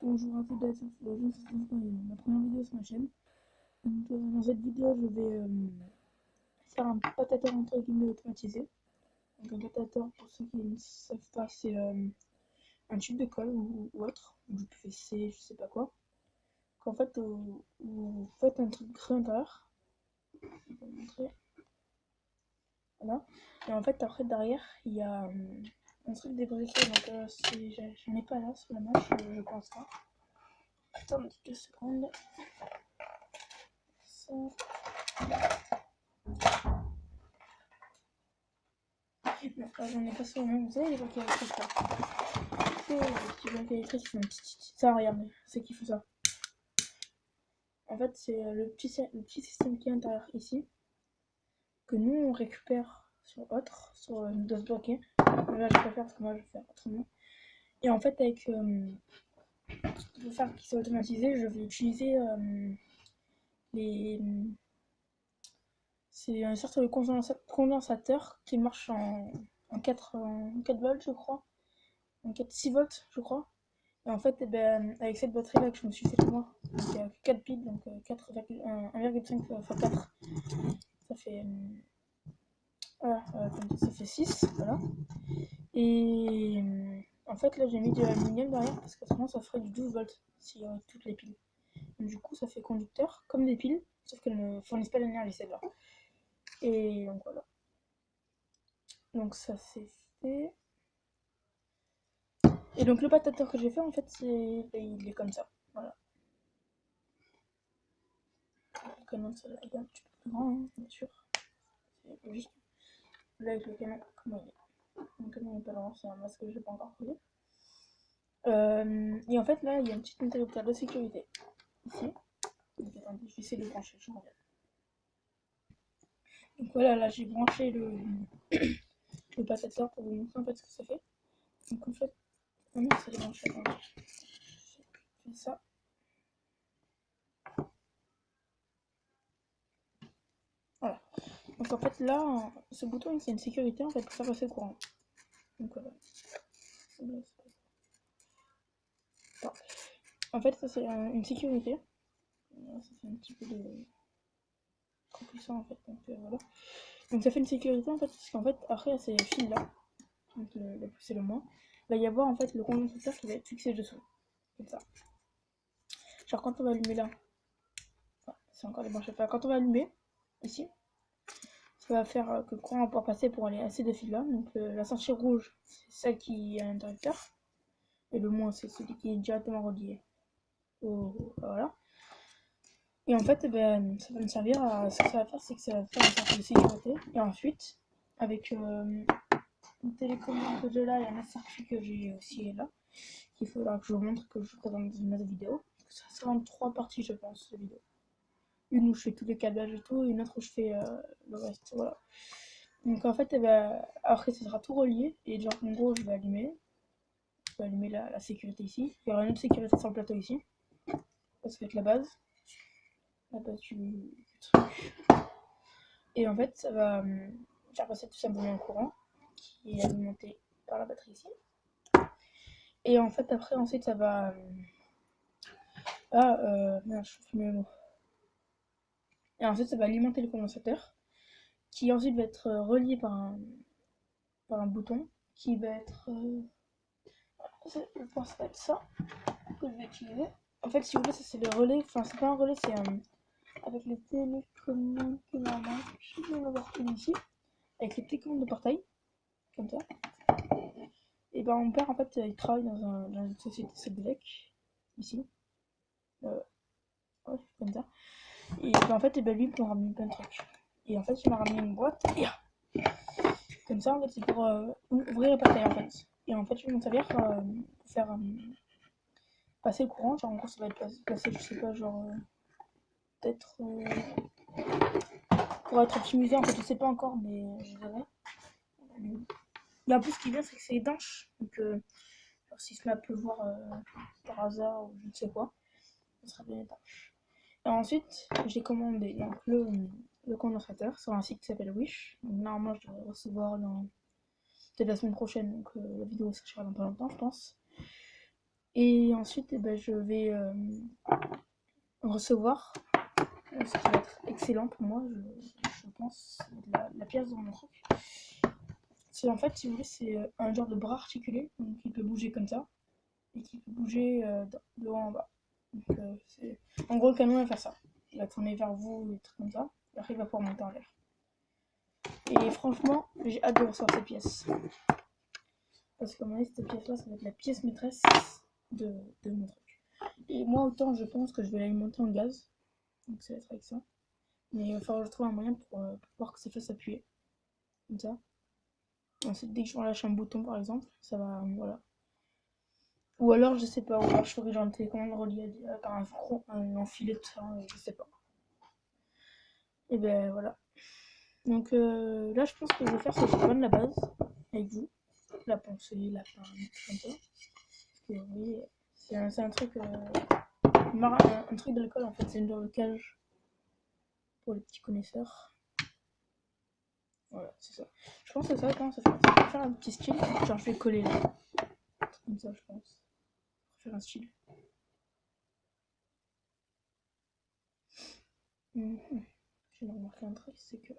Bonjour à toutes et à tous, aujourd'hui c'est ma première vidéo sur ma chaîne. Donc, dans cette vidéo je vais faire un patateur entre guillemets automatisé. Donc un patateur, pour ceux qui ne savent pas, c'est un tube de colle ou autre, ou du PVC, je sais pas quoi. Qu'en fait vous faites un truc creux intérieur, je vais vous montrer, voilà. Et en fait après derrière il y a un truc débriqué, donc j'en ai pas là sur la main, je pense pas. Attends 2 secondes. Ça. Non, j'en ai pas sur le même. Vous savez les paquets électriques là. C'est les petits paquets électriques qui font ça, regardez, c'est qui fait ça. En fait, c'est le petit système qui est à l'intérieur ici, que nous on récupère sur autre, sur DOS bloqué. Là, je préfère parce que moi je vais faire autrement. Et en fait, avec pour faire qu'il soit automatisé, je vais utiliser les. C'est une sorte de condensateur qui marche en 4 volts, je crois. En 6 volts, je crois. Et en fait, eh ben, avec cette batterie là que je me suis fait moi, donc il y a 4 piles, donc 1,5 x 4, ça fait, voilà, ça fait 6, voilà. Et en fait, là j'ai mis de l'aluminium derrière parce que sinon ça ferait du 12 volts s'il y avait toutes les piles. Donc, du coup, ça fait conducteur comme des piles, sauf qu'elles ne fournissent pas l'énergie celle-là. Et donc voilà. Donc ça c'est fait. Et donc le patateur que j'ai fait, en fait, il est comme ça. Voilà. Le canon, ça va être un petit peu plus grand, hein, bien sûr. C'est logique. Là, avec le canon, comment il est? Mon canon n'est pas grand, c'est un masque que je n'ai pas encore collé. Et en fait, là, il y a un petit interrupteur de sécurité. Ici. Donc, attendez, je vais essayer de le brancher, je reviens. Donc voilà, là, j'ai branché le patateur pour vous montrer en fait ce que ça fait. Donc en fait, on essaie de brancher. Je fais ça. Voilà. Donc en fait, là, ce bouton, c'est une sécurité en fait pour faire passer le courant. Donc voilà. En fait, ça c'est une sécurité. Ça fait un petit peu de trop puissant en fait. Donc voilà. Donc ça fait une sécurité en fait, parce qu'en fait, après ces fils là, donc le plus et le moins, il va y avoir en fait le condensateur qui va être fixé dessous. Comme ça. Genre quand on va allumer là, c'est encore des branches à faire. Quand on va allumer, ici, ça va faire que le courant va pouvoir passer pour aller à ces deux fils là. Donc la sortie rouge, c'est celle qui est à l'interrupteur. Et le moins, c'est celui qui est directement relié voilà. Et en fait, ben, ça va me servir à. Ce que ça va faire, c'est que ça va faire une sorte de sécurité. Et ensuite, avec une télécommande que j'ai là et un autre circuit que j'ai aussi là, qu'il faudra que je vous montre, que je vous présente dans une autre vidéo. Ça sera en 3 parties, je pense, la vidéo. Une où je fais tous les câblages et tout, et une autre où je fais le reste. Voilà. Donc en fait, après, ça sera tout relié. Et genre, en gros, je vais allumer la sécurité ici. Il y aura une autre sécurité sur le plateau ici. Ça va être la base du truc. Et en fait, ça va faire passer tout simplement le courant qui est alimenté par la batterie ici. Et en fait, après, ensuite, ça va. Merde, je trouve mes mots. Et ensuite, ça va alimenter le condensateur qui ensuite va être relié par un bouton qui va être. Je pense que ça va être ça que je vais utiliser. En fait, si vous voulez, ça c'est le relais. Enfin, c'est pas un relais, c'est avec les télécommandes que normalement, je vais l'avoir une ici. Avec les télécommandes de portail, comme ça. Et ben mon père en fait il travaille dans une société Sodelec, ici. Ouais, comme ça. Et ben, en fait, et ben, lui il m'a ramené plein de trucs. Et en fait il m'a ramené une boîte. Et comme ça en fait c'est pour ouvrir le portail en fait. Et en fait je vais m'en servir pour faire passer le courant. Genre en gros ça va être placé, je sais pas, genre peut-être pour être optimisé en fait, je sais pas encore mais je verrai. Et en plus ce qui est bien c'est que c'est étanche. Donc s'il se met à pleuvoir par hasard ou je ne sais quoi, ça sera bien étanche. Et ensuite, j'ai commandé donc, le condensateur sur un site qui s'appelle Wish. Donc, normalement, je devrais recevoir peut-être la semaine prochaine, donc la vidéo sortira dans pas longtemps, je pense. Et ensuite, eh ben, je vais recevoir ce qui va être excellent pour moi, je pense, la pièce dans mon truc. C'est en fait, si vous voulez, c'est un genre de bras articulé, donc il peut bouger comme ça, et qui peut bouger de haut en bas. Donc, en gros, le canon va faire ça. Il va tourner vers vous, et trucs comme ça, et après il va pouvoir monter en l'air. Et franchement, j'ai hâte de recevoir cette pièce. Parce que, comme cette pièce-là, ça va être la pièce maîtresse de mon truc. Et moi, autant je pense que je vais l'alimenter en gaz. Donc ça va être avec ça. Mais il va falloir que je trouve un moyen pour voir que ça fasse appuyer. Comme ça. Ensuite, dès que je relâche un bouton, par exemple, ça va. Voilà. Ou alors, je sais pas. Ou alors, je ferai genre une télécommande reliée par un filet de ça. Je sais pas. Et ben voilà. Donc là, je pense que je vais faire, c'est que je vais prendre la base avec vous. La pensée, la fin, comme ça. Parce que oui, c'est un truc. Un truc de l'école en fait, c'est une genre de cage pour les petits connaisseurs. Voilà, c'est ça. Je pense que ça va commencer à faire. Je vais faire un petit style, genre je vais coller là. Comme ça, je pense. Faire un style. J'ai remarqué un truc, c'est que.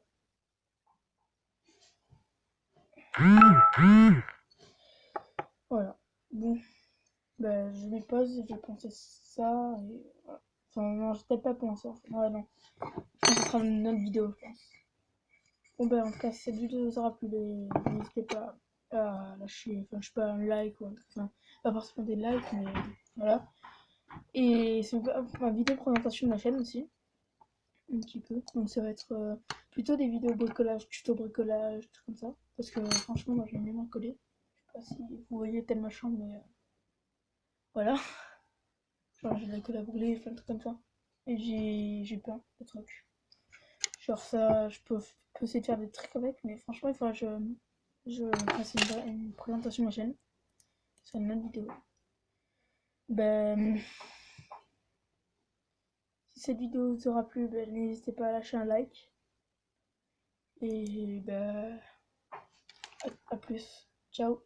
Voilà. Bon. Bah, je vais pause, je vais penser ça et voilà. Enfin, non, je peut-être pas penser en fait. Ouais, non. Je pense que ce sera une autre vidéo, je pense. Bon, bah, en tout cas, si cette vidéo vous aura plu, n'hésitez pas à lâcher, enfin, je sais pas, un like ou un truc. Enfin, pas forcément des likes, mais voilà. Et c'est ma vidéo présentation de la chaîne aussi, un petit peu. Donc ça va être plutôt des vidéos bricolage, tuto bricolage, tout comme ça. Parce que franchement, moi j'aime bien bricoler. Je sais pas si vous voyez tellement ma chambre, mais voilà. Genre j'ai de la colle à brûler, enfin, un truc comme ça. Et j'ai plein de trucs. Genre ça, je peux essayer de faire des trucs avec, mais franchement, il faudra que je fasse une présentation de ma chaîne. C'est une autre vidéo. Ben, si cette vidéo vous aura plu, ben, n'hésitez pas à lâcher un like. Et ben, à plus. Ciao.